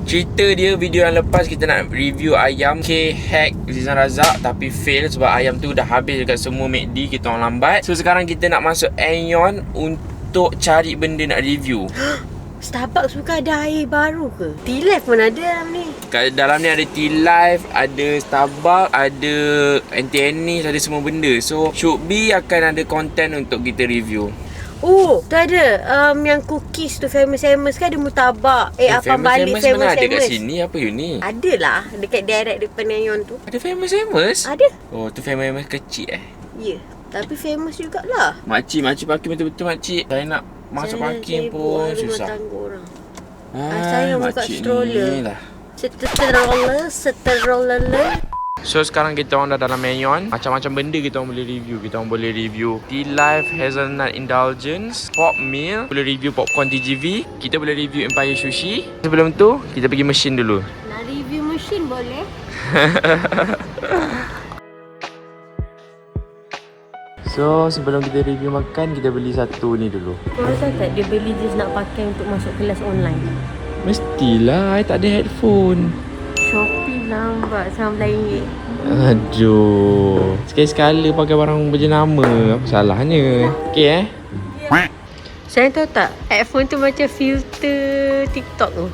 Cerita dia video yang lepas kita nak review ayam K-Hack Zizan Razak, tapi fail sebab ayam tu dah habis dekat semua McD. Kita orang lambat. So sekarang kita nak masuk Aeon untuk cari benda nak review. Starbucks bukan ada air baru ke? T-Life pun ada dalam ni. Kat dalam ni ada T-Life, ada Starbucks, ada Anti-Anis, ada semua benda. So should be akan ada content untuk kita review. Oh, tu ada yang cookies tu famous kan, ada murtabak. Apa balik famous mana ada kat sini? Apa you ni? Ada lah, dekat direct depan Aeon tu. Ada famous? Ada. Oh, tu famous kecil Ya, tapi famous jugalah. Makcik parking betul-betul makcik. Saya nak masuk parking pun susah. Saya buka stroller. Stroller. So sekarang kita orang dah dalam Aeon. Macam-macam benda kita orang boleh review. Kita orang boleh review T-Life Hazelnut Indulgence, Pop Meal, boleh review popcorn TGV, kita boleh review Empire Sushi. Sebelum tu kita pergi mesin dulu. Nak review mesin boleh? So sebelum kita review makan, kita beli satu ni dulu. Kau rasa tak dia beli just nak pakai untuk masuk kelas online? Mestilah, I tak ada headphone. Shopee lambat RM9. Aduh, sekali-sekala pakai barang berjenama. Apa salahnya? Okey Saya tahu tak, headphone tu macam filter TikTok tu.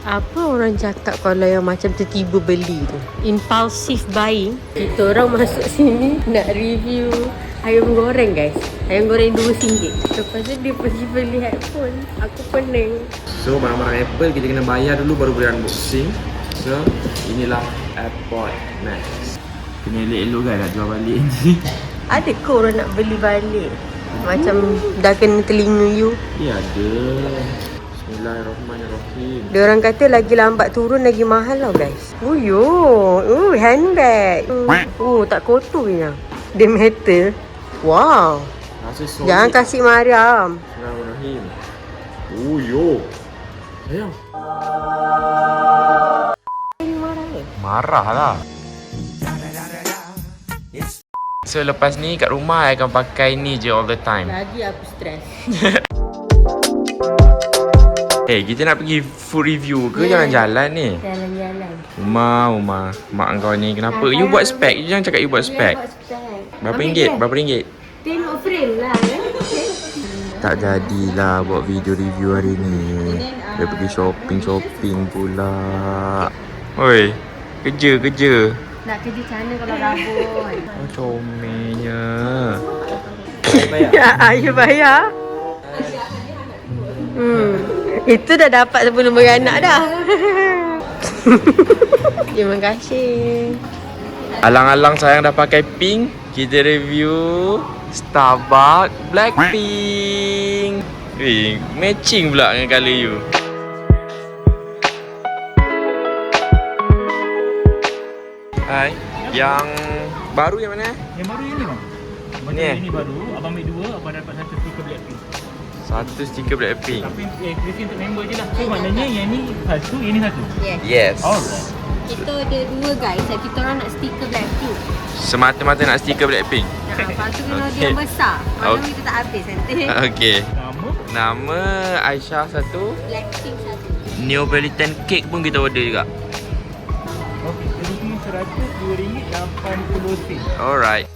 Apa orang cakap kalau yang macam tiba-tiba beli tu? Impulsive buying. Kita orang masuk sini nak review ayam goreng guys. Ayam goreng RM2. Lepas tu dia pergi beli headphone. Aku pening. So barang-barang Apple kita kena bayar dulu baru boleh unboxing. So inilah AirPod Max. Kena elok-elok kan nak jual balik ni. Ada ke orang nak beli balik? Macam dah kena telinga you? Ya ada. Bismillahirrahmanirrahim. Dia orang kata lagi lambat turun lagi mahal tau guys. Handbag. Tak kotor punya. Dia metal. Wow. Jangan kasih Mariam. Bismillahirrahmanirrahim. Sayang. Marah lah. So lepas ni kat rumah I akan pakai ni je all the time. Lagi aku stres. Kita nak pergi food review ke jalan-jalan ni? Jalan-jalan. Umar, mak kau ni kenapa? You buat spek, you jangan cakap you buat spek. Berapa ringgit? Tengok frame lah Tak jadilah buat video review hari ni. Dia pergi shopping pula. Oi, kerja. Nak kerja sana kalau rabun. Comelnya. Ayah bayar. Itu dah dapat sebelum beranak dah. Terima kasih. Alang-alang sayang dah pakai pink. Kita review Starbucks Blackpink. Matching pula dengan colour you. Hai, yang baru yang mana? Yang baru yang ni bang. Ni Ini baru, abang ambil dua, abang dapat satu stiker Blackpink. Satu stiker Blackpink. Tapi krisi untuk member je lah. So maknanya yang ni satu, yang ni satu. Yes. Alright. Kita ada dua guys. Kita orang nak stiker Blackpink. Semata-mata nak stiker Blackpink. Lepas tu kalau dia besar, malam kita tak habis nanti. Okey. Nama? Nama Aisyah satu. Blackpink satu. Neapolitan cake pun kita order juga. Okey, jadi RM100.80. Alright.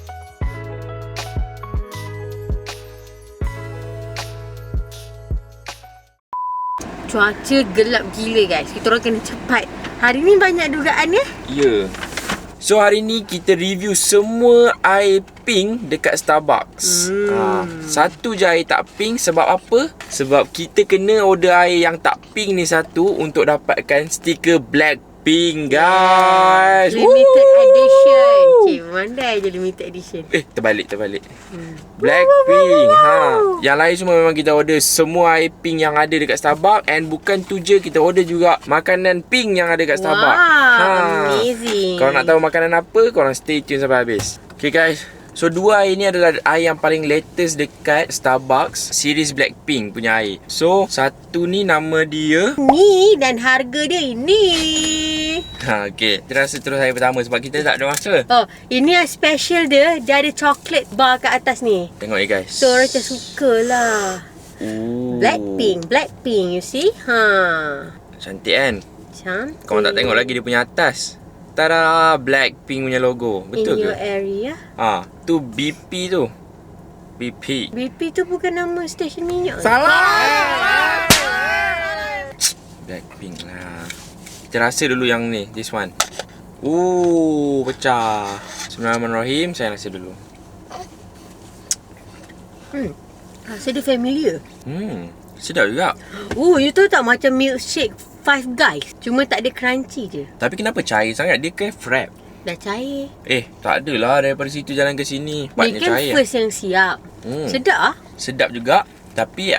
Cuaca gelap gila guys. Kita orang kena cepat. Hari ni banyak dugaan ya? Ya. So hari ni kita review semua air pink dekat Starbucks. Satu je air tak pink. Sebab apa? Sebab kita kena order air yang tak pink ni satu untuk dapatkan stiker Blackpink guys. Limited edition. Mandai je limited edition. Terbalik. Blackpink. Yang lain semua memang kita order semua air pink yang ada dekat Starbucks. And bukan tu je, kita order juga makanan pink yang ada dekat Starbucks. Amazing. Kalau nak tahu makanan apa, korang stay tune sampai habis. Okay guys, so dua air ni adalah air yang paling latest dekat Starbucks, series Blackpink punya air. So satu ni nama dia ni dan harga dia ini. Okay, kita rasa terus air pertama sebab kita tak ada masa. Oh, ini yang special dia. Dia ada chocolate bar kat atas ni. Tengok ni guys. So orang macam suka lah. Blackpink, you see? Cantik kan? Cantik. Korang tak tengok lagi dia punya atas. Tada, Blackpink punya logo. Betul In ke? your area. Tu BP tu. BP. BP tu bukan nama stesen minyak. Salah. Blackpink lah. Kita rasa dulu yang ni, this one. Pecah. Bismillahirrahmanirrahim. Saya rasa dulu. Rasa dia familiar. Sedap juga. You tahu tak macam milkshake Five Guys. Cuma tak ada crunchy je. Tapi kenapa cair sangat? Dia ke frap? Dah cair. Tak adalah daripada situ jalan ke sini. Ni Patnya kan cair. first yang siap. Sedap ah. Sedap juga. Tapi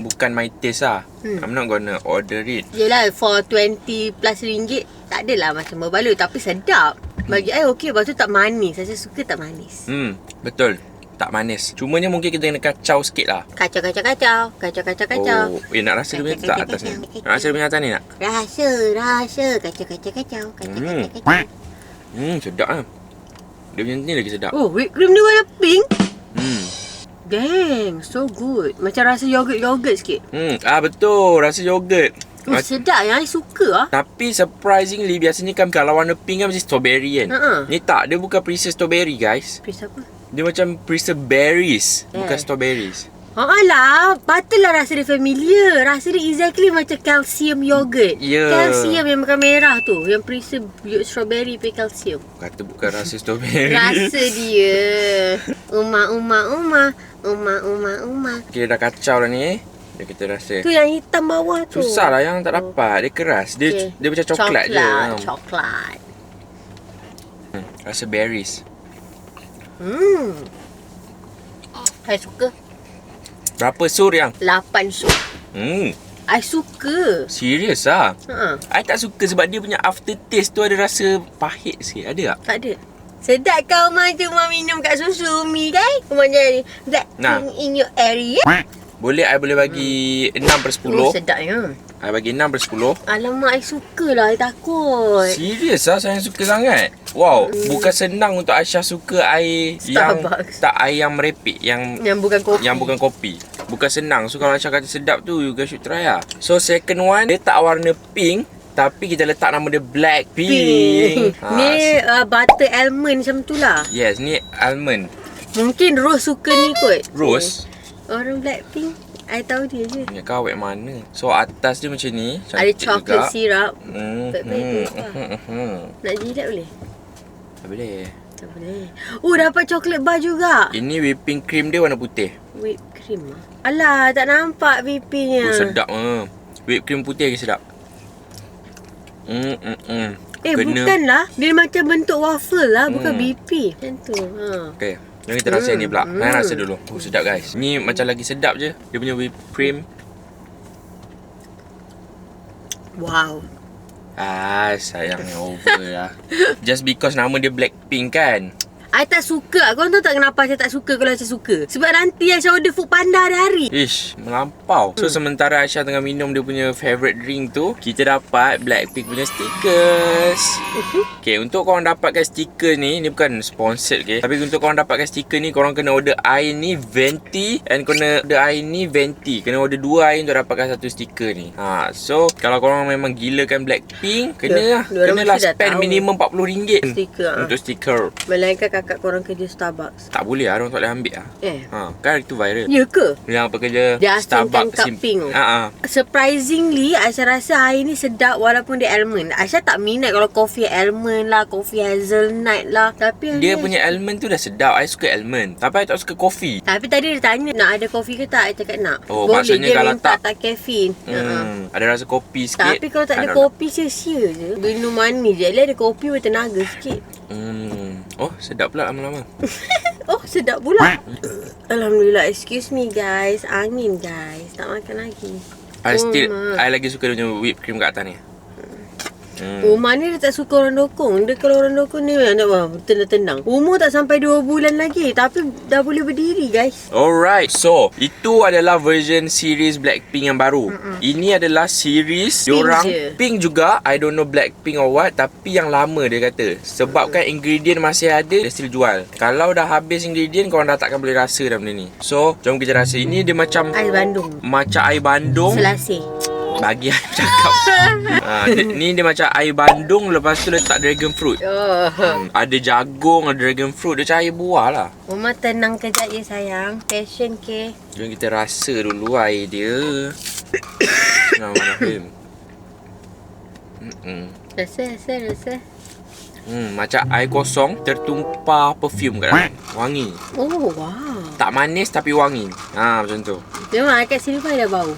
bukan my taste lah. I'm not gonna order it. Yelah, for 20 plus ringgit tak adalah macam berbaloi. Tapi sedap. Bagi I okey. Lepas tu tak manis. Saya suka tak manis. Betul. Tak manis. Cumanya mungkin kita kena kacau sikit lah. Kacau. Nak rasa dia punya tak atas ni? Nak rasa dia punya atas ni nak? Rasa. Kacau. Sedap lah. Dia punya ni lagi sedap. Whipped cream dia warna pink. Dang, so good. Macam rasa yogurt sikit. Betul, rasa yogurt. Sedap yang I suka lah. Tapi surprisingly biasanya kan kalau warna pink kan mesti strawberry kan. Ni tak, dia bukan preserve strawberry guys. Preserve apa? Dia macam preserve berries, bukan strawberries. Lah, patutlah rasa dia familiar. Rasa dia exactly macam calcium yogurt. Calcium yang makan merah tu, yang preserve strawberry pe calcium. Kata bukan rasa strawberry. Rasa dia. Uma. Kita dah kacau dah ni. Dia kita rasa. Tu yang hitam bawah tu. Susah lah yang tak dapat. Dia keras. Dia macam coklat je. Coklat. Rasa berries. I suka. Berapa sur yang? 8 sup. I suka. Serius lah. Ha. I tak suka sebab dia punya aftertaste tu ada rasa pahit sikit. Ada tak? Tak ada. Sedap kau macam minum kat susu mi kan? Macam ni. Blackpink in your area. Boleh, I boleh bagi 6 per 10. Sedapnya. I bagi 6 per 10. Alamak, I suka lah. I takut. Serius lah, saya suka sangat. Wow, bukan senang untuk Aisyah suka air Starbucks. air yang merepek, yang bukan kopi. Yang bukan kopi. Bukan senang. So kalau Aisyah kata sedap tu, you guys should try lah. So second one, dia tak warna pink, tapi kita letak nama dia Blackpink. Ni butter almond macam tu lah. Yes, ni almond. Mungkin Rose suka ni kot. Rose. Orang Blackpink, I tahu dia je. Punya kau awet mana? So atas dia macam ni. Ada chocolate juga. syrup. Mhm. Nak jilat boleh? Tak boleh. Tak boleh. Dapat chocolate bar juga. Ini whipping cream dia warna putih. Whipped cream lah. Alah, tak nampak VP-nya. Sedap. Whipped cream putih lagi sedap. Bukanlah. Dia macam bentuk waffle lah. Bukan BP. Macam tu. Okay. Jom kita rasa ni pula. Saya rasa dulu. Sedap guys. Ni macam lagi sedap je. Dia punya whipped cream. Wow. Sayangnya over lah. Just because nama dia Blackpink kan. I tak suka. Korang tahu tak kenapa saya tak suka kalau saya suka? Sebab nanti Aisyah order food panda hari-hari. Melampau. So sementara Aisyah tengah minum dia punya favourite drink tu, kita dapat Blackpink punya stickers. Okay, untuk korang dapatkan stiker ni bukan sponsored okay. Tapi untuk korang dapatkan stiker ni, korang kena order air ni venti, and kena order air ni venti. Kena order 2 air untuk dapatkan satu stiker ni. So kalau korang memang gilakan Blackpink, kenalah spend minimum RM40 stiker, untuk stiker. Melainkan kakak korang kerja Starbucks. Tak boleh lah, orang tak boleh ambil lah. Kan itu viral. Ya ke? Yang pekerja Dia asingkan Starbucks cup pink. Surprisingly, Aisyah rasa air ni sedap walaupun dia almond. Aisyah tak minat kalau kopi almond lah, kopi hazelnut lah. Tapi dia punya almond tu dah sedap. I suka almond. Tapi I tak suka kopi. Tapi tadi dia tanya nak ada kopi ke tak. I cakap nak. Boleh, maksudnya dia kalau minta tak kafein. Ada rasa kopi sikit. Tapi kalau tak ada kopi, sia-sia je. Minum manis je. Ada kopi bertenaga sikit. Sedap pula lama-lama. Sedap pula. Alhamdulillah. Excuse me guys. Angin guys. Tak makan lagi. I lagi suka dia punya whipped cream kat atas ni. Umar ni dia tak suka orang dokong. Dia kalau orang dokong ni nak tenang-tenang. Umur tak sampai 2 bulan lagi. Tapi dah boleh berdiri guys. Alright. So, itu adalah version series Blackpink yang baru. Ini adalah series diorang pink juga. I don't know Blackpink or what. Tapi yang lama dia kata. Sebabkan ingredient masih ada, dia still jual. Kalau dah habis ingredient, korang dah takkan boleh rasa dah benda ni. So, jom kita rasa. Ini dia macam Air Bandung. Macam air bandung. Selasih. Bagi air bercakap. Ni dia macam air bandung, lepas tu letak dragon fruit. Ada jagung, ada dragon fruit. Dia macam air buah lah. Mama tenang kejap ya sayang. Passion ke? Jom kita rasa dulu air dia. Bismillahirrahmanirrahim. Rasa. Macam air kosong tertumpah perfume kat dalam. Wangi. Oh, wow. Tak manis tapi wangi. Macam tu. Memang kat sini pun ada bau.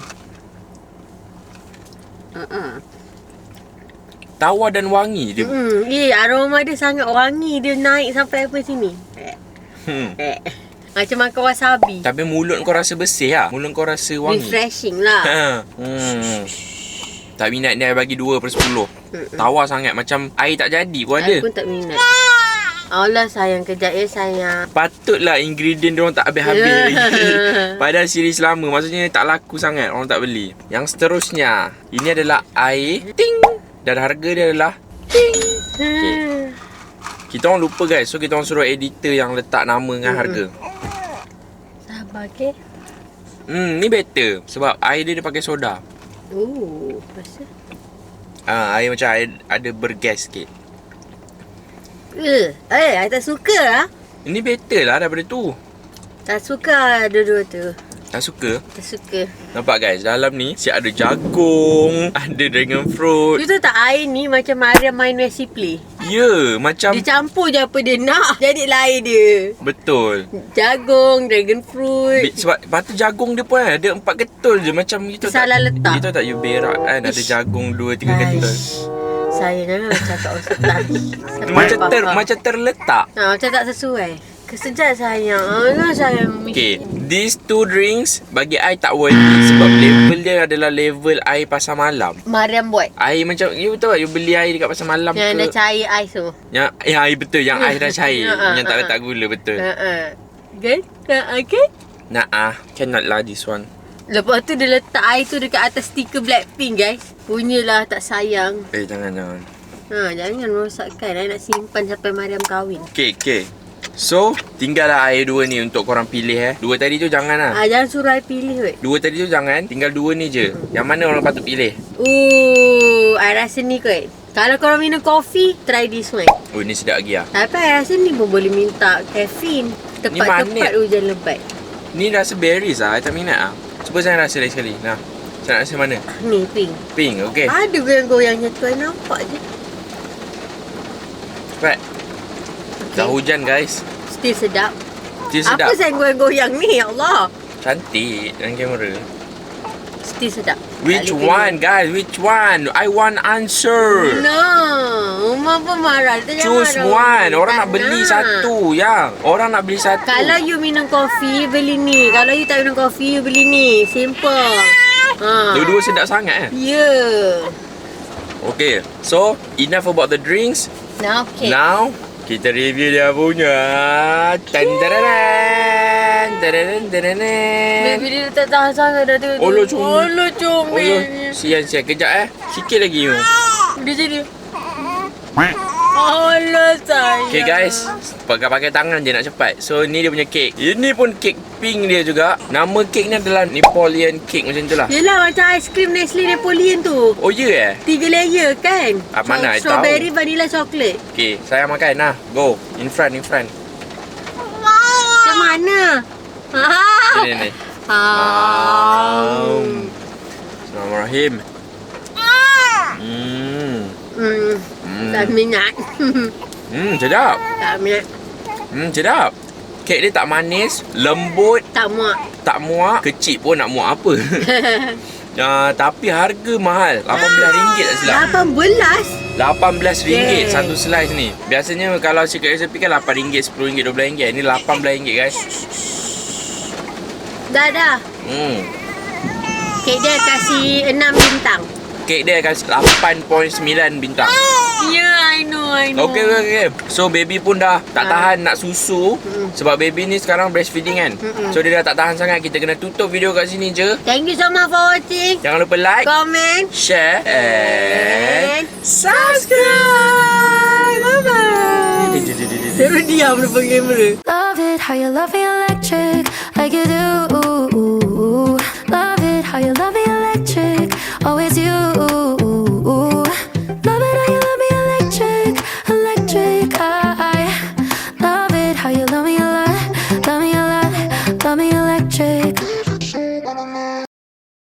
Tawar dan wangi dia. Aroma dia sangat wangi. Dia naik sampai apa sini. Macam makan wasabi. Tapi mulut kau rasa bersih lah. Mulut kau rasa wangi. Refreshing lah. Tak minat ni, I bagi 2/10. Tawar sangat. Macam air tak jadi pun ada. Aku pun tak minat. Allah sayang, kejap ya sayang. Patutlah ingredient diorang tak habis-habis lagi. Padahal series lama, maksudnya tak laku sangat, orang tak beli. Yang seterusnya, ini adalah air ting. Dan harga dia adalah ting. Okay. Kita orang lupa guys, so kita orang suruh editor yang letak nama dengan harga. Sabar ke? Ni better sebab air dia pakai soda. Rasa? Air macam air ada bergas sikit. I tak suka lah. Ini better lah daripada tu. Tak suka dua-dua tu. Tak suka? Tak suka. Nampak guys, dalam ni siap ada jagung, ada dragon fruit. You tahu tak air ni macam Mariam main Messi Play. Ya, macam Dia campur je apa dia nak. Jadilah air dia. betul. Jagung, dragon fruit. Sebab patut jagung dia pun ada 4 ketul je. Macam itu Salah letak. You tahu tak you berak kan ada jagung 2-3 ketul. Saya janganlah cakap ustaz. Macam terletak. Macam tak sesuai. Kesejak sayang. Sayang. Okay, these two drinks bagi I tak worth it sebab level dia adalah level air pasar malam. Mariam buat. Air macam, you tahu tak you beli air dekat pasar malam Yang ke? dah cair ais tu. Yang air betul, yang air dah cair. Yang tak letak gula, betul. Kan? Okay? Cannot lah this one. Lepas tu dia letak air tu dekat atas stiker Blackpink guys. Punyalah tak sayang. Jangan. Jangan rosakkan. I nak simpan sampai Mariam kahwin. Okay. So, tinggallah air 2 ni untuk korang pilih 2 tadi tu jangan lah. Jangan suruh I pilih weh. 2 tadi tu jangan, tinggal 2 ni je. Yang mana orang patut pilih? I rasa ni kot. Kalau korang minum kopi, try this one. Ni sedap lagi lah. Tapi I rasa ni pun boleh minta caffeine. Tepat-tepat hujan lebat. Ni rasa berries lah, I tak minat lah. Cuba saya rasa lagi sekali. Nah, saya nak rasa mana? Ni pink. Pink, okay. Ada goyang-goyangnya tu, I nampak je. Cepat. Dah hujan guys. Still sedap. Still sedap. Apa saya goyang-goyang ni, ya Allah. Cantik dalam kamera. Still sedap. Which one guys? Which one? I want answer. No, Umar pun marah. Choose one. Orang nak beli satu yang. Orang nak beli satu. Kalau you minum kopi, beli ni. Kalau you tak minum kopi, you beli ni. Simple. Dua-dua sedap sangat Yeah. Okay, so enough about the drinks. Now kita review dia punya. Baby dia tak tahan sangat dah tu. Olo comel. Sian. Kejap sikit lagi you. Dia jadi Allah sayang. Okay guys, pakai tangan je nak cepat. So ni dia punya kek. Ini pun kek pink dia juga. Nama kek ni adalah Napoleon cake macam tu lah. Yelah macam aiskrim Nestle Napoleon tu. Oh ya 3 layer kan. Mana I tahu. Strawberry, vanilla, coklat. Okay, saya makan lah. Go. In front. Macam mana? Ni. Bismillahirrahmanirrahim. Tak minat. Sedap. Tak minat. Sedap. Kek dia tak manis, lembut, Tak muak. tak muak, kecil pun nak muak apa. Tapi harga mahal. RM18 tak silap. 18? RM18 satu slice ni. Biasanya kalau secret recipe kan RM8, RM10, RM12. Ini RM18 guys. Dah. Kek dia kasih 6 bintang. Kek dia kasih 8.9 bintang. I know. Okay. So baby pun dah tak tahan nak susu. Sebab baby ni sekarang breastfeeding kan. So dia dah tak tahan sangat. Kita kena tutup video kat sini je. Thank you so much for watching. Jangan lupa like, comment, share and subscribe. Bye-bye. Terus diam depan kamera. Love it how you love me electric like you do. Love it how you love me